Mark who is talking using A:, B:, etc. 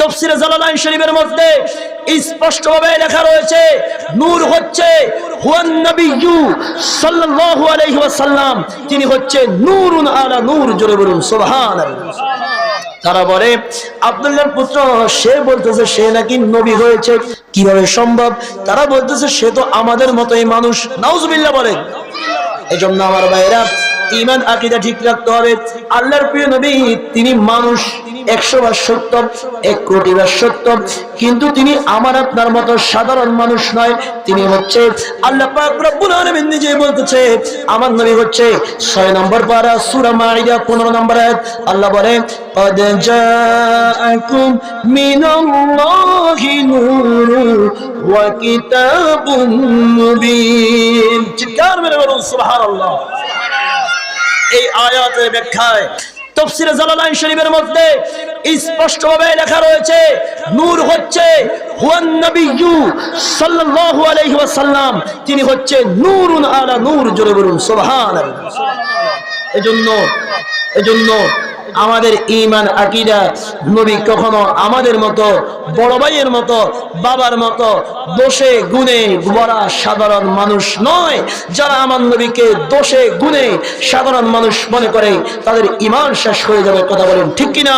A: তাফসীরে জালালাইন শরীফের মধ্যে স্পষ্টভাবে লেখা রয়েছে, নূর হচ্ছে হুয়ান নবিয়্যু সাল্লাল্লাহু আলাইহি ওয়াসাল্লাম, তিনি হচ্ছে নূরুন আলা নূর। জোরে বলুন সুবহানাল্লাহ। তারা বলে আব্দুল্লাহর পুত্র, সে বলতেছে সে নাকি নবী হয়েছে, কিভাবে সম্ভব? তারা বলতেছে সে তো আমাদের মতোই মানুষ। নাউজুবিল্লাহ বলেন। এজন্য আমার ভাইরা, ঈমান আকীদা ঠিক রাখতে হবে। আল্লাহর প্রিয় নবী তিনি মানুষ 100 বার সত্য, 1 কোটি বার সত্য, কিন্তু তিনি আমার আপনার মতো সাধারণ মানুষ নয়। তিনি হচ্ছে আল্লাহ পাক রব্বুল আলামিন নিজেই বলতেছে, আমার নবী হচ্ছে 6 নম্বর পারা সূরা মাইদা 15 নম্বর আয়াত। আল্লাহ বলে, قد جاءكم من الله نور وكتاب مبين। চিৎকার মেরে বলুন সুবহানাল্লাহ। এই আয়াতের ব্যাখ্যায় তাফসীরে জালালাইন শরীফের মধ্যে স্পষ্টভাবে লেখা রয়েছে, নূর হচ্ছে হুয়ান নবিয়্যু সাল্লাল্লাহু আলাইহি ওয়াসাল্লাম, তিনি হচ্ছে নূরুন আলা নূর। জোরে বলুন সুবহানাল্লাহ। এজন্য আমাদের ঈমান আকীদা, নবী কখনো আমাদের মতো বড় ভাইয়ের মতো, বাবার মতো দোষে গুণে ভরা সাধারণ মানুষ নয়। যারা আমার নবীকে দোষে গুণে সাধারণ মানুষ মনে করে, তাদের ঈমান শেষ হয়ে যাবে। কথা বলেন ঠিক কিনা?